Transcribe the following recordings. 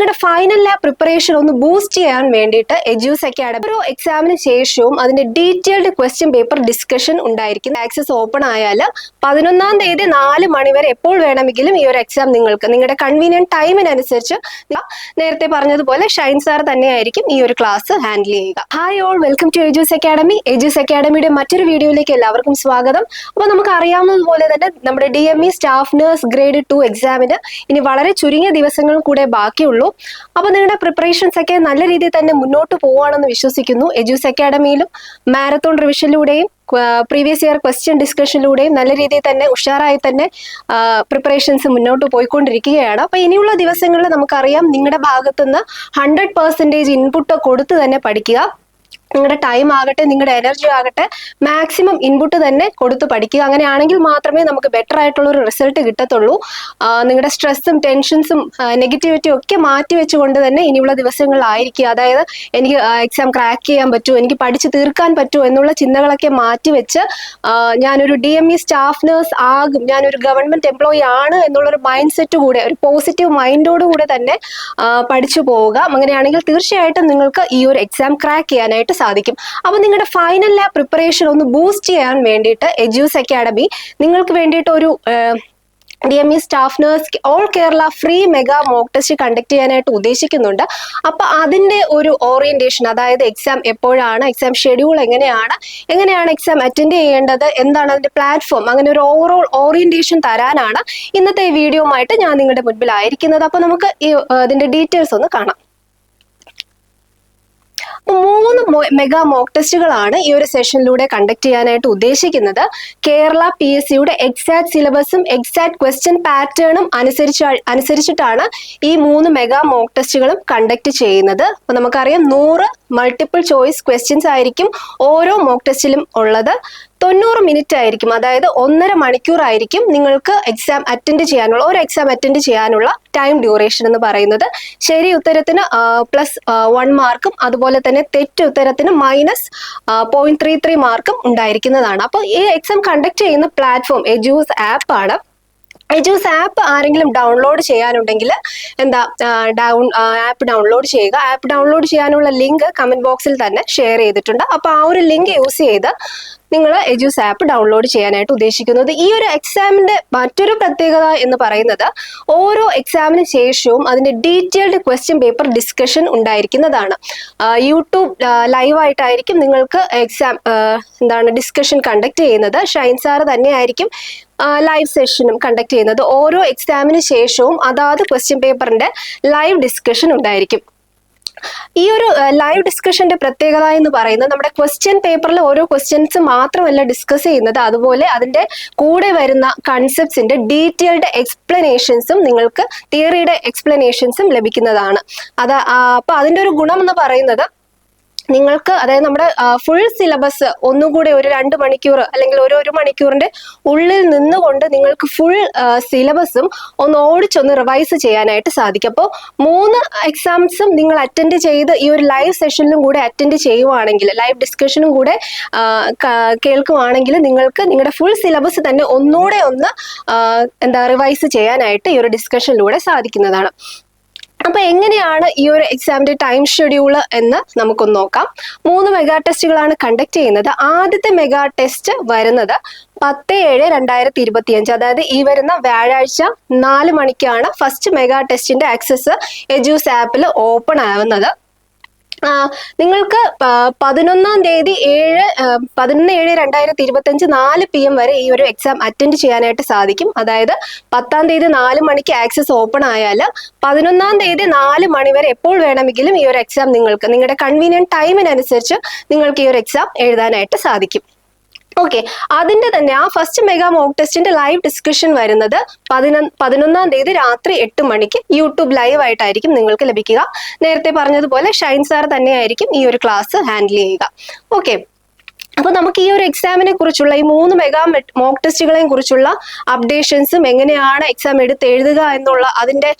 നിങ്ങളുടെ final lab preparation ഒന്ന് boost ചെയ്യാൻ വേണ്ടിയിട്ട് എജ്യൂസ് അക്കാഡമി ഓരോ എക്സാമിന് ശേഷവും അതിന്റെ ഡീറ്റെയിൽഡ് ക്വസ്റ്റ്യൻ പേപ്പർ ഡിസ്കഷൻ ഉണ്ടായിരിക്കും. ആക്സസ് ഓപ്പൺ ആയാൽ 11-ാം തീയതി 4 മണി വരെ എപ്പോൾ വേണമെങ്കിലും ഈ ഒരു എക്സാം നിങ്ങൾക്ക് നിങ്ങളുടെ കൺവീനിയന്റ് ടൈമിനനുസരിച്ച് നേരത്തെ പറഞ്ഞതുപോലെ ഷൈൻ സാർ തന്നെയായിരിക്കും ഈ ഒരു ക്ലാസ് ഹാൻഡിൽ ചെയ്യുക. Hi all, welcome to Edus academy. Edus അക്കാഡമിയുടെ മറ്റൊരു വീഡിയോയിലേക്ക് എല്ലാവർക്കും സ്വാഗതം. അപ്പോൾ നമുക്ക് അറിയാവുന്നതുപോലെ തന്നെ നമ്മുടെ DME സ്റ്റാഫ് നഴ്സ് ഗ്രേഡ് 2 എക്സാമിന് ഇനി വളരെ ചുരുങ്ങിയ ദിവസങ്ങൾ കൂടെ ബാക്കിയുള്ളൂ. അപ്പോൾ നിങ്ങളുടെ പ്രിപ്പറേഷൻസ് ഒക്കെ നല്ല രീതിയിൽ തന്നെ മുന്നോട്ട് പോവുകയാണെന്ന് വിശ്വസിക്കുന്നു. എജ്യൂസ് അക്കാഡമിയിലും മാരത്തോൺ റിവിഷനിലൂടെയും പ്രീവിയസ് ഇയർ ക്വസ്റ്റ്യൻ ഡിസ്കഷനിലൂടെയും നല്ല രീതിയിൽ തന്നെ ഉഷാറായി തന്നെ പ്രിപ്പറേഷൻസ് മുന്നോട്ട് പോയിക്കൊണ്ടിരിക്കുകയാണ്. അപ്പൊ ഇനിയുള്ള ദിവസങ്ങളിൽ നമുക്കറിയാം നിങ്ങളുടെ ഭാഗത്തുനിന്ന് 100% ഇൻപുട്ട് കൊടുത്ത് തന്നെ പഠിക്കുക. നിങ്ങളുടെ ടൈം ആകട്ടെ, നിങ്ങളുടെ എനർജി ആകട്ടെ, മാക്സിമം ഇൻപുട്ട് തന്നെ കൊടുത്ത് പഠിക്കുക. അങ്ങനെയാണെങ്കിൽ മാത്രമേ നമുക്ക് ബെറ്റർ ആയിട്ടുള്ള ഒരു റിസൾട്ട് കിട്ടത്തുള്ളൂ. നിങ്ങളുടെ സ്ട്രെസ്സും ടെൻഷൻസും നെഗറ്റിവിറ്റിയും ഒക്കെ മാറ്റി വെച്ചുകൊണ്ട് തന്നെ ഇനിയുള്ള ദിവസങ്ങളിലായിരിക്കുക. അതായത് എനിക്ക് എക്സാം ക്രാക്ക് ചെയ്യാൻ പറ്റുമോ, എനിക്ക് പഠിച്ച് തീർക്കാൻ പറ്റുമോ എന്നുള്ള ചിന്തകളൊക്കെ മാറ്റി വെച്ച് ഞാനൊരു DME സ്റ്റാഫ് നേഴ്സ് ആകും, ഞാനൊരു ഗവൺമെന്റ് എംപ്ലോയി ആണ് എന്നുള്ളൊരു മൈൻഡ് സെറ്റ് കൂടെ, ഒരു പോസിറ്റീവ് മൈൻഡോട് കൂടെ തന്നെ പഠിച്ചു പോവുക. അങ്ങനെയാണെങ്കിൽ തീർച്ചയായിട്ടും നിങ്ങൾക്ക് ഈ ഒരു എക്സാം ക്രാക്ക് ചെയ്യാനായിട്ട് സാധിക്കും. അപ്പൊ നിങ്ങളുടെ ഫൈനൽ ലാബ് പ്രിപ്പറേഷൻ ഒന്ന് ബൂസ്റ്റ് ചെയ്യാൻ വേണ്ടിയിട്ട് എജ്യൂസ് അക്കാഡമി നിങ്ങൾക്ക് വേണ്ടിയിട്ട് ഒരു DME staff nurse all Kerala free mega mock test conduct ചെയ്യാനായിട്ട് ഉദ്ദേശിക്കുന്നുണ്ട്. അപ്പൊ അതിന്റെ ഒരു ഓറിയന്റേഷൻ, അതായത് എക്സാം എപ്പോഴാണ്, എക്സാം ഷെഡ്യൂൾ എങ്ങനെയാണ് എക്സാം അറ്റൻഡ് ചെയ്യേണ്ടത്, എന്താണ് അതിന്റെ പ്ലാറ്റ്ഫോം, അങ്ങനെ ഒരു ഓവറോൾ ഓറിയന്റേഷൻ തരാനാണ് ഇന്നത്തെ ഈ വീഡിയോയുമായിട്ട് ഞാൻ നിങ്ങളുടെ മുൻപിലായിരിക്കുന്നത്. അപ്പൊ നമുക്ക് അതിന്റെ ഡീറ്റെയിൽസ് ഒന്ന് കാണാം. 3 മെഗാ മോക്ക് ടെസ്റ്റുകളാണ് ഈ ഒരു സെഷനിലൂടെ കണ്ടക്ട് ചെയ്യാനായിട്ട് ഉദ്ദേശിക്കുന്നത്. കേരള PSCയുടെ എക്സാക്ട് സിലബസും എക്സാക്ട് ക്വസ്റ്റ്യൻ പാറ്റേണും അനുസരിച്ചിട്ടാണ് ഈ 3 മെഗാ മോക്ക് ടെസ്റ്റുകളും കണ്ടക്ട് ചെയ്യുന്നത്. അപ്പൊ നമുക്കറിയാം 100 മൾട്ടിപ്പിൾ ചോയ്സ് ക്വസ്റ്റ്യൻസ് ആയിരിക്കും ഓരോ മോക്ക് ടെസ്റ്റിലും ഉള്ളത്. 90 മിനിറ്റ് ആയിരിക്കും, അതായത് 1.5 മണിക്കൂർ ആയിരിക്കും നിങ്ങൾക്ക് എക്സാം അറ്റൻഡ് ചെയ്യാനുള്ള, ഒരു എക്സാം അറ്റൻഡ് ചെയ്യാനുള്ള ടൈം ഡ്യൂറേഷൻ എന്ന് പറയുന്നത്. ശരി ഉത്തരത്തിന് +1 മാർക്കും അതുപോലെ തന്നെ തെറ്റ് ഉത്തരത്തിന് -0.33 മാർക്കും ഉണ്ടായിരിക്കുന്നതാണ്. അപ്പോൾ ഈ എക്സാം കണ്ടക്ട് ചെയ്യുന്ന പ്ലാറ്റ്ഫോം എജ്യൂസ് ആപ്പ് ആണ്. എജ്യൂസ് ആപ്പ് ആരെങ്കിലും ഡൗൺലോഡ് ചെയ്യാനുണ്ടെങ്കിൽ ആപ്പ് ഡൗൺലോഡ് ചെയ്യുക. ആപ്പ് ഡൗൺലോഡ് ചെയ്യാനുള്ള ലിങ്ക് കമന്റ് ബോക്സിൽ തന്നെ ഷെയർ ചെയ്തിട്ടുണ്ട്. അപ്പോൾ ആ ഒരു ലിങ്ക് യൂസ് ചെയ്ത് നിങ്ങൾ എജ്യൂസ് ആപ്പ് ഡൗൺലോഡ് ചെയ്യാനായിട്ട് ഉദ്ദേശിക്കുന്നത്. ഈ ഒരു എക്സാമിന്റെ മറ്റൊരു പ്രത്യേകത എന്ന് പറയുന്നത് ഓരോ എക്സാമിന് ശേഷവും അതിന്റെ ഡീറ്റെയിൽഡ് ക്വസ്റ്റ്യൻ പേപ്പർ ഡിസ്കഷൻ ഉണ്ടായിരിക്കുന്നതാണ്. യൂട്യൂബ് ലൈവായിട്ടായിരിക്കും നിങ്ങൾക്ക് എക്സാം ഡിസ്കഷൻ കണ്ടക്ട് ചെയ്യുന്നത്. ഷൈൻ സാർ തന്നെയായിരിക്കും ലൈവ് സെഷനും കണ്ടക്ട് ചെയ്യുന്നത്. ഓരോ എക്സാമിന് ശേഷവും അതാത് ക്വസ്റ്റ്യൻ പേപ്പറിന്റെ ലൈവ് ഡിസ്കഷൻ ഉണ്ടായിരിക്കും. ഈ ഒരു ലൈവ് ഡിസ്കഷന്റെ പ്രത്യേകത എന്ന് പറയുന്നത് നമ്മുടെ ക്വസ്റ്റ്യൻ പേപ്പറിൽ ഓരോ ക്വസ്റ്റ്യൻസ് മാത്രമല്ല ഡിസ്കസ് ചെയ്യുന്നത്, അതുപോലെ അതിന്റെ കൂടെ വരുന്ന കൺസെപ്റ്റ്സിന്റെ ഡീറ്റെയിൽഡ് എക്സ്പ്ലനേഷൻസും നിങ്ങൾക്ക് തിയറിയുടെ എക്സ്പ്ലനേഷൻസും ലഭിക്കുന്നതാണ്. അപ്പൊ അതിന്റെ ഒരു ഗുണം എന്ന് പറയുന്നത് നിങ്ങൾക്ക്, അതായത് നമ്മുടെ ഫുൾ സിലബസ് ഒന്നുകൂടെ ഒരു 2 മണിക്കൂർ അല്ലെങ്കിൽ ഒരു മണിക്കൂറിന്റെ ഉള്ളിൽ നിന്നുകൊണ്ട് നിങ്ങൾക്ക് ഫുൾ സിലബസും ഓടിച്ചൊന്ന് റിവൈസ് ചെയ്യാനായിട്ട് സാധിക്കും. അപ്പോൾ 3 എക്സാംസും നിങ്ങൾ അറ്റൻഡ് ചെയ്ത് ഈ ഒരു ലൈവ് സെഷനിലും കൂടെ അറ്റൻഡ് ചെയ്യുവാണെങ്കിൽ, ലൈവ് ഡിസ്കഷനും കൂടെ കേൾക്കുവാണെങ്കിൽ നിങ്ങൾക്ക് നിങ്ങളുടെ ഫുൾ സിലബസ് തന്നെ ഒന്നുകൂടെ റിവൈസ് ചെയ്യാനായിട്ട് ഈ ഒരു ഡിസ്കഷനിലൂടെ സാധിക്കുന്നതാണ്. അപ്പൊ എങ്ങനെയാണ് ഈ ഒരു എക്സാമിന്റെ ടൈം ഷെഡ്യൂൾ എന്ന് നമുക്കൊന്ന് നോക്കാം. 3 മെഗാ ടെസ്റ്റുകളാണ് കണ്ടക്ട് ചെയ്യുന്നത്. ആദ്യത്തെ മെഗാ ടെസ്റ്റ് വരുന്നത് 10/7/2025, അതായത് ഈ വരുന്ന വ്യാഴാഴ്ച 4 മണിക്കാണ് ഫസ്റ്റ് മെഗാ ടെസ്റ്റിന്റെ ആക്സസ് എജ്യൂസ് ആപ്പിൽ ഓപ്പൺ ആവുന്നത്. നിങ്ങൾക്ക് 11-ാം തീയതി 11/7/2025 4 PM വരെ ഈ ഒരു എക്സാം അറ്റൻഡ് ചെയ്യാനായിട്ട് സാധിക്കും. അതായത് 10-ാം തീയതി 4 മണിക്ക് ആക്സസ് ഓപ്പൺ ആയാൽ 11-ാം തീയതി 4 മണി വരെ എപ്പോൾ വേണമെങ്കിലും ഈ ഒരു എക്സാം നിങ്ങൾക്ക് നിങ്ങളുടെ കൺവീനിയന്റ് ടൈമിനനുസരിച്ച് നിങ്ങൾക്ക് ഈ ഒരു എക്സാം എഴുതാനായിട്ട് സാധിക്കും. ഓക്കെ, അതിന്റെ തന്നെ ആ ഫസ്റ്റ് മെഗാ മോക്ക് ടെസ്റ്റിന്റെ ലൈവ് ഡിസ്കഷൻ വരുന്നത് 11-ാം തീയതി രാത്രി 8 മണിക്ക് യൂട്യൂബ് ലൈവ് ആയിട്ടായിരിക്കും നിങ്ങൾക്ക് ലഭിക്കുക. നേരത്തെ പറഞ്ഞതുപോലെ ഷൈൻ സാർ തന്നെയായിരിക്കും ഈ ഒരു ക്ലാസ് ഹാൻഡിൽ ചെയ്യുക. ഓക്കെ, അപ്പൊ നമുക്ക് ഈ ഒരു എക്സാമിനെ കുറിച്ചുള്ള ഈ 3 മെഗാ മോക്ക് ടെസ്റ്റുകളെയും കുറിച്ചുള്ള അപ്ഡേഷൻസും എങ്ങനെയാണ് എക്സാം എടുത്ത് എഴുതുക എന്നുള്ള അതിന്റെ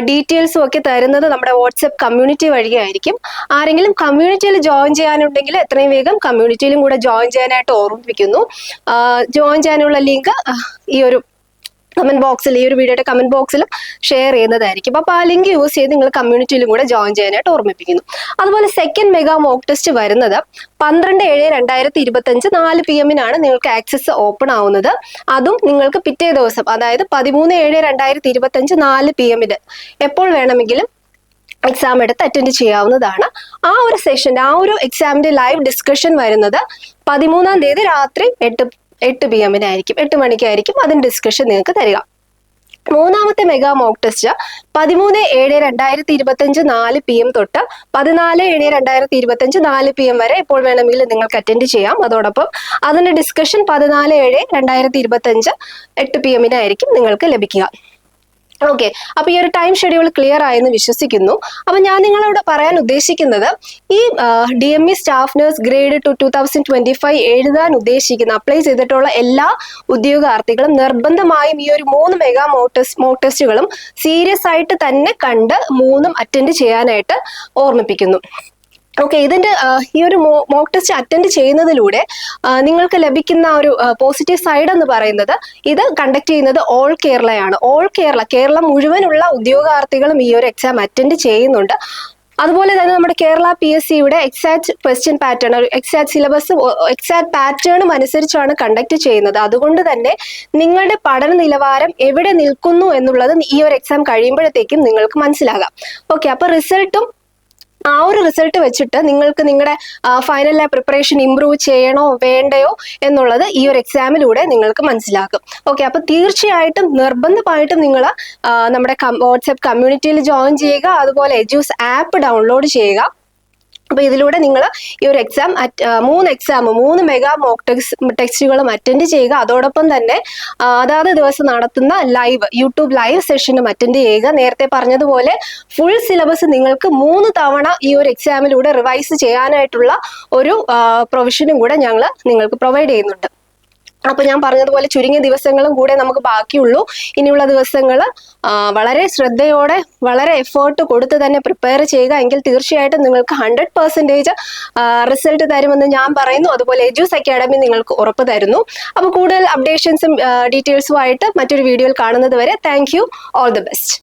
ഡീറ്റെയിൽസും ഒക്കെ തരുന്നത് നമ്മുടെ വാട്സ്ആപ്പ് കമ്മ്യൂണിറ്റി വഴിയായിരിക്കും. ആരെങ്കിലും കമ്മ്യൂണിറ്റിയിൽ ജോയിൻ ചെയ്യാനുണ്ടെങ്കിൽ എത്രയും വേഗം കമ്മ്യൂണിറ്റിയിലും കൂടെ ജോയിൻ ചെയ്യാനായിട്ട് ഓർമ്മിപ്പിക്കുന്നു. ജോയിൻ ചെയ്യാനുള്ള ലിങ്ക് ഈ ഒരു കമന്റ് ബോക്സിൽ, ഈ ഒരു വീഡിയോയുടെ കമന്റ് ബോക്സിലും ഷെയർ ചെയ്യുന്നതായിരിക്കും. അപ്പോൾ ആ ലിങ്ക് യൂസ് ചെയ്ത് നിങ്ങൾ കമ്മ്യൂണിറ്റിയിലും കൂടെ ജോയിൻ ചെയ്യാനായിട്ട് ഓർമ്മിപ്പിക്കുന്നു. അതുപോലെ സെക്കൻഡ് മെഗാ മോക്ക് ടെസ്റ്റ് വരുന്നത് 12/7/2025 4 PM നിങ്ങൾക്ക് ആക്സസ് ഓപ്പൺ ആവുന്നത്. അതും നിങ്ങൾക്ക് പിറ്റേ ദിവസം, അതായത് 13/7/2025 4 PM എപ്പോൾ വേണമെങ്കിലും എക്സാം എടുത്ത് അറ്റൻഡ് ചെയ്യാവുന്നതാണ്. ആ ഒരു സെഷന്റെ, ആ ഒരു എക്സാമിന്റെ ലൈവ് ഡിസ്കഷൻ വരുന്നത് 13-ാം തീയതി രാത്രി 8 PM 8 മണിക്കായിരിക്കും അതിന്റെ ഡിസ്കഷൻ നിങ്ങൾക്ക് തരിക. മൂന്നാമത്തെ മെഗാ മോക്ക് ടെസ്റ്റ് 13/7/2025 4 PM തൊട്ട് 14/7/2025 4 PM വരെ എപ്പോൾ വേണമെങ്കിലും നിങ്ങൾക്ക് അറ്റൻഡ് ചെയ്യാം. അതോടൊപ്പം അതിന്റെ ഡിസ്കഷൻ 14/7/2025 8 PM നിങ്ങൾക്ക് ലഭിക്കുക. ഓക്കെ, അപ്പൊ ഈ ഒരു ടൈം ഷെഡ്യൂൾ ക്ലിയർ ആയെന്ന് വിശ്വസിക്കുന്നു. അപ്പൊ ഞാൻ നിങ്ങളോട് പറയാൻ ഉദ്ദേശിക്കുന്നത്, ഈ DME സ്റ്റാഫ് നഴ്സ് ഗ്രേഡ് 2 2025 എഴുതാൻ ഉദ്ദേശിക്കുന്ന, അപ്ലൈ ചെയ്തിട്ടുള്ള എല്ലാ ഉദ്യോഗാർത്ഥികളും നിർബന്ധമായും ഈ ഒരു 3 മെഗാ മോക്ക് ടെസ്റ്റുകളും സീരിയസ് ആയിട്ട് തന്നെ കണ്ട് 3ഉം അറ്റൻഡ് ചെയ്യാനായിട്ട് ഓർമ്മിപ്പിക്കുന്നു. ഓക്കെ, ഇതിന്റെ ഈ ഒരു മോക്ക് ടെസ്റ്റ് അറ്റൻഡ് ചെയ്യുന്നതിലൂടെ നിങ്ങൾക്ക് ലഭിക്കുന്ന ഒരു പോസിറ്റീവ് സൈഡ് എന്ന് പറയുന്നത്, ഇത് കണ്ടക്ട് ചെയ്യുന്നത് ഓൾ കേരളയാണ്. കേരളം മുഴുവനുള്ള ഉദ്യോഗാർത്ഥികളും ഈ ഒരു എക്സാം അറ്റൻഡ് ചെയ്യുന്നുണ്ട്. അതുപോലെ തന്നെ നമ്മുടെ കേരള PSCയുടെ എക്സാക്ട് ക്വസ്റ്റ്യൻ പാറ്റേൺ, എക്സാക്ട് സിലബസും എക്സാക്ട് പാറ്റേണും അനുസരിച്ചാണ് കണ്ടക്ട് ചെയ്യുന്നത്. അതുകൊണ്ട് തന്നെ നിങ്ങളുടെ പഠന നിലവാരം എവിടെ നിൽക്കുന്നു എന്നുള്ളത് ഈ ഒരു എക്സാം കഴിയുമ്പോഴത്തേക്കും നിങ്ങൾക്ക് മനസ്സിലാകാം. ഓക്കെ, അപ്പൊ ആ ഒരു റിസൾട്ട് വെച്ചിട്ട് നിങ്ങൾക്ക് നിങ്ങളുടെ ഫൈനൽ പ്രിപ്പറേഷൻ ഇംപ്രൂവ് ചെയ്യണോ വേണ്ടയോ എന്നുള്ളത് ഈ ഒരു എക്സാമിലൂടെ നിങ്ങൾക്ക് മനസ്സിലാക്കും. ഓക്കെ, അപ്പൊ തീർച്ചയായിട്ടും നിർബന്ധമായിട്ടും നിങ്ങൾ നമ്മുടെ വാട്സ്ആപ്പ് കമ്മ്യൂണിറ്റിയിൽ ജോയിൻ ചെയ്യുക. അതുപോലെ എജ്യൂസ് ആപ്പ് ഡൗൺലോഡ് ചെയ്യുക. അപ്പൊ ഇതിലൂടെ നിങ്ങൾ ഈ ഒരു എക്സാം 3 മെഗാ മോക്ക് ടെസ്റ്റുകളും അറ്റൻഡ് ചെയ്യുക. അതോടൊപ്പം തന്നെ അതാത് ദിവസം നടത്തുന്ന യൂട്യൂബ് ലൈവ് സെഷനും അറ്റൻഡ് ചെയ്യുക. നേരത്തെ പറഞ്ഞതുപോലെ ഫുൾ സിലബസ് നിങ്ങൾക്ക് 3 തവണ ഈ ഒരു എക്സാമിലൂടെ റിവൈസ് ചെയ്യാനായിട്ടുള്ള ഒരു പ്രൊവിഷനും കൂടെ ഞങ്ങൾ നിങ്ങൾക്ക് പ്രൊവൈഡ് ചെയ്യുന്നുണ്ട്. അപ്പൊ ഞാൻ പറഞ്ഞതുപോലെ ചുരുങ്ങിയ ദിവസങ്ങളും കൂടെ നമുക്ക് ബാക്കിയുള്ളൂ. ഇനിയുള്ള ദിവസങ്ങൾ വളരെ ശ്രദ്ധയോടെ, വളരെ എഫേർട്ട് കൊടുത്ത് തന്നെ പ്രിപ്പയർ ചെയ്യുക. എങ്കിൽ തീർച്ചയായിട്ടും നിങ്ങൾക്ക് 100% റിസൾട്ട് തരുമെന്ന് ഞാൻ പറയുന്നു. അതുപോലെ എജ്യൂസ് അക്കാഡമി നിങ്ങൾക്ക് ഉറപ്പ് തരുന്നു. അപ്പൊ കൂടുതൽ അപ്ഡേഷൻസും ഡീറ്റെയിൽസും ആയിട്ട് മറ്റൊരു വീഡിയോയിൽ കാണുന്നത് വരെ thank you. All the best.